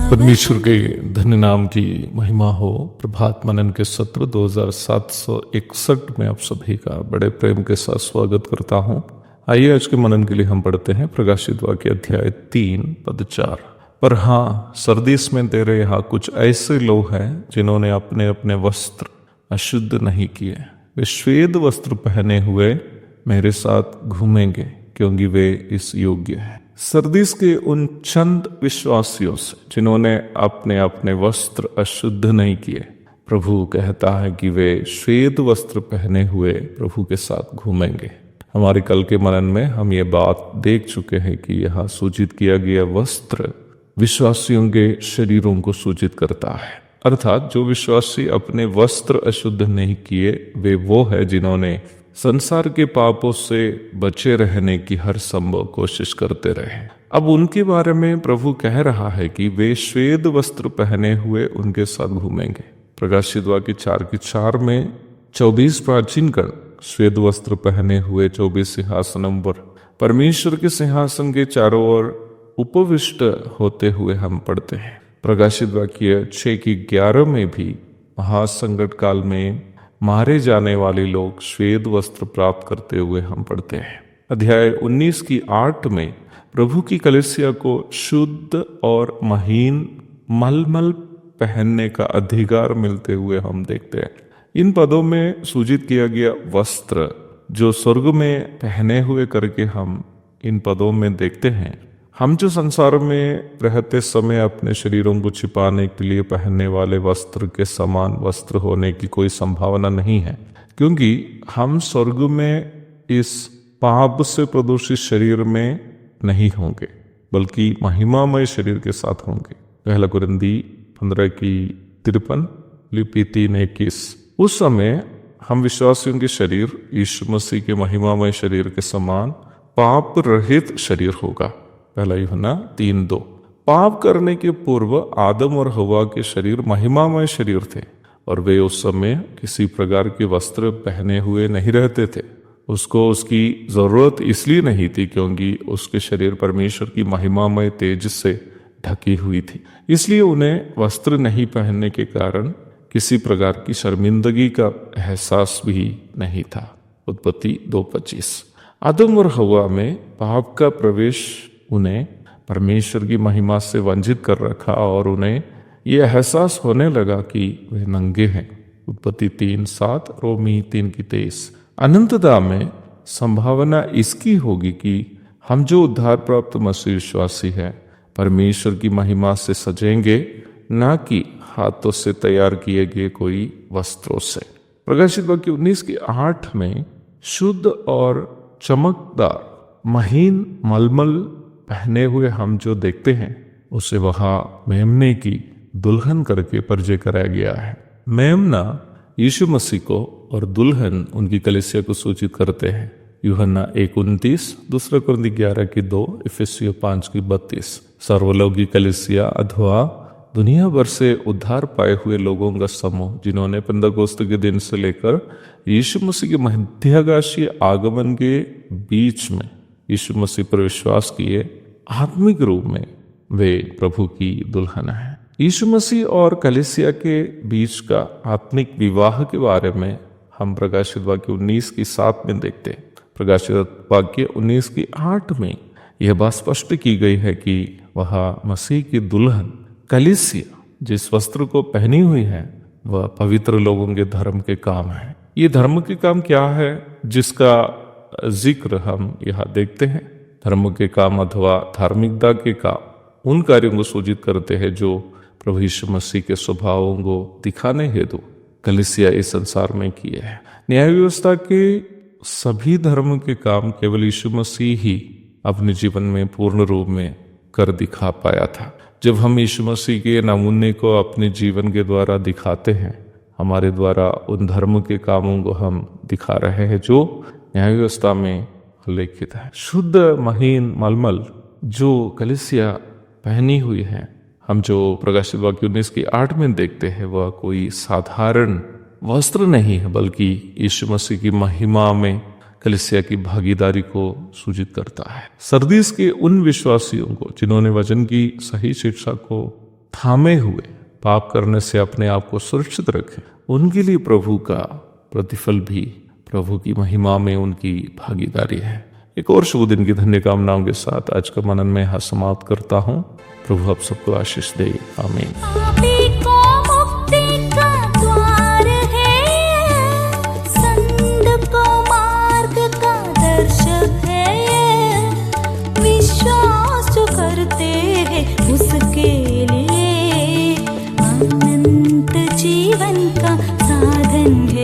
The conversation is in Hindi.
परमेश्वर के धन्य नाम की महिमा हो। प्रभात मनन के सत्र 2761 में आप सभी का बड़े प्रेम के साथ स्वागत करता हूं। आइए आज के मनन के लिए हम पढ़ते हैं प्रकाशित वाक्य अध्याय 3 पद 4। पर हाँ, सरदीस में तेरे यहाँ कुछ ऐसे लोग हैं जिन्होंने अपने अपने वस्त्र अशुद्ध नहीं किए। वे श्वेत वस्त्र पहने हुए मेरे साथ घूमेंगे क्योंकि वे इस योग्य हैं। सरदीस के उन चंद विश्वासियों से जिन्होंने अपने अपने वस्त्र अशुद्ध नहीं किए, प्रभु कहता है कि वे श्वेत वस्त्र पहने हुए प्रभु के साथ घूमेंगे। हमारे कल के मनन में हम ये बात देख चुके हैं कि यहाँ सूचित किया गया वस्त्र विश्वासियों के शरीरों को सूचित करता है, अर्थात जो विश्वासी अपने वस्त्र अशुद्ध नहीं किए वे वो है जिन्होंने संसार के पापों से बचे रहने की हर संभव कोशिश करते रहे। अब उनके बारे में प्रभु कह रहा है कि वे श्वेत वस्त्र पहने हुए उनके साथ घूमेंगे। प्रकाशित वाक्य 4:4 में 24 प्राचीन गण श्वेत वस्त्र पहने हुए 24 सिंहासनों पर परमेश्वर के सिंहासन के चारों ओर उपविष्ट होते हुए हम पढ़ते हैं। प्रकाशित वाक्य 6:11 में भी महासंकट काल में मारे जाने वाले लोग श्वेत वस्त्र प्राप्त करते हुए हम पढ़ते हैं। अध्याय 19:8 में प्रभु की कलीसिया को शुद्ध और महीन मलमल पहनने का अधिकार मिलते हुए हम देखते हैं। इन पदों में सूचित किया गया वस्त्र जो स्वर्ग में पहने हुए करके हम इन पदों में देखते हैं। हम जो संसार में रहते समय अपने शरीरों को छिपाने के लिए पहनने वाले वस्त्र के समान वस्त्र होने की कोई संभावना नहीं है, क्योंकि हम स्वर्ग में इस पाप से प्रदूषित शरीर में नहीं होंगे बल्कि महिमामय शरीर के साथ होंगे। 1 कुरिन्थी 15:53, लिपि 3:21। उस समय हम विश्वासियों के शरीर यीशु मसीह के महिमामय शरीर के समान पाप रहित शरीर होगा। 1 यूहन्ना 3:2। पाप करने के पूर्व आदम और हवा के शरीर महिमामय शरीर थे और वे उस समय किसी प्रकार के वस्त्र पहने हुए नहीं रहते थे। उसको उसकी जरूरत इसलिए नहीं थी क्योंकि उसके शरीर परमेश्वर की महिमामय तेज से ढकी हुई थी, इसलिए उन्हें वस्त्र नहीं पहनने के कारण किसी प्रकार की शर्मिंदगी का एहसास भी नहीं था। उत्पत्ति 2:25। आदम और हवा में पाप का प्रवेश उन्हें परमेश्वर की महिमा से वंचित कर रखा और उन्हें यह एहसास होने लगा कि वे नंगे हैं। उत्पत्ति 3:7, रोमी 3:23। अनंतता में संभावना इसकी होगी कि हम जो उद्धार प्राप्त मसीह विश्वासी है परमेश्वर की महिमा से सजेंगे, ना कि हाथों से तैयार किए गए कोई वस्त्रों से। प्रकाशित वाक्य 19:8 में शुद्ध और चमकदार महीन मलमल पहने हुए हम जो देखते हैं उसे वहां मेमने की दुल्हन करके परिचय कराया गया है। मेमना यीशु मसीह को और दुल्हन उनकी कलीसिया को सूचित करते हैं। यूहन्ना 1:29, 2 कुरिन्थी 11:2, इफिसियों 5:32। सर्वलोकी कलीसिया अथवा दुनिया भर से उद्धार पाए हुए लोगों का समूह जिन्होंने पेंतकोस्त के दिन से लेकर यीशु मसीह के मध्याकाशीय आगमन के बीच में यीशु मसीह पर विश्वास किए, आत्मिक रूप में वे प्रभु की दुल्हन है। यीशु मसीह और कलीसिया के बीच का आत्मिक विवाह के बारे में हम प्रकाशित वाक्य 19:7 में देखते हैं। प्रकाशित वाक्य 19:8 में यह बात स्पष्ट की गई है कि वह मसीह की दुल्हन कलीसिया जिस वस्त्र को पहनी हुई है वह पवित्र लोगों के धर्म के काम है। ये धर्म के काम क्या है जिसका जिक्र हम यहाँ देखते हैं? धर्म के काम अथवा धार्मिकता के काम उन कार्यों को सूचित करते हैं जो प्रभु यीशु मसीह के स्वभावों को दिखाने हेतु कलीसिया इस संसार में किए हैं। न्याय व्यवस्था के सभी धर्म के काम केवल यीशु मसीह ही अपने जीवन में पूर्ण रूप में कर दिखा पाया था। जब हम यीशु मसीह के नमूने को अपने जीवन के द्वारा दिखाते हैं, हमारे द्वारा उन धर्म के कामों को हम दिखा रहे हैं जो न्याय व्यवस्था में लिखित है। शुद्ध महीन मलमल जो कलीसिया पहनी हुई है, हम जो प्रकाशित वाक्य 19:8 में देखते हैं, वह कोई साधारण वस्त्र नहीं है, बल्कि यीशु मसीह की महिमा में कलीसिया की भागीदारी को सूचित करता है। सरदीस के उन विश्वासियों को जिन्होंने वचन की सही शिक्षा को थामे हुए पाप करने से अपने आप को सुरक्षित रखे, उनके लिए प्रभु का प्रतिफल भी प्रभु की महिमा में उनकी भागीदारी है। एक और शुभ दिन की धन्य कामनाओं के साथ आज का मनन में यहाँ समाप्त करता हूँ। प्रभु आप सबको आशीष दे। आमीन। उसके लिए अनंत जीवन का साधन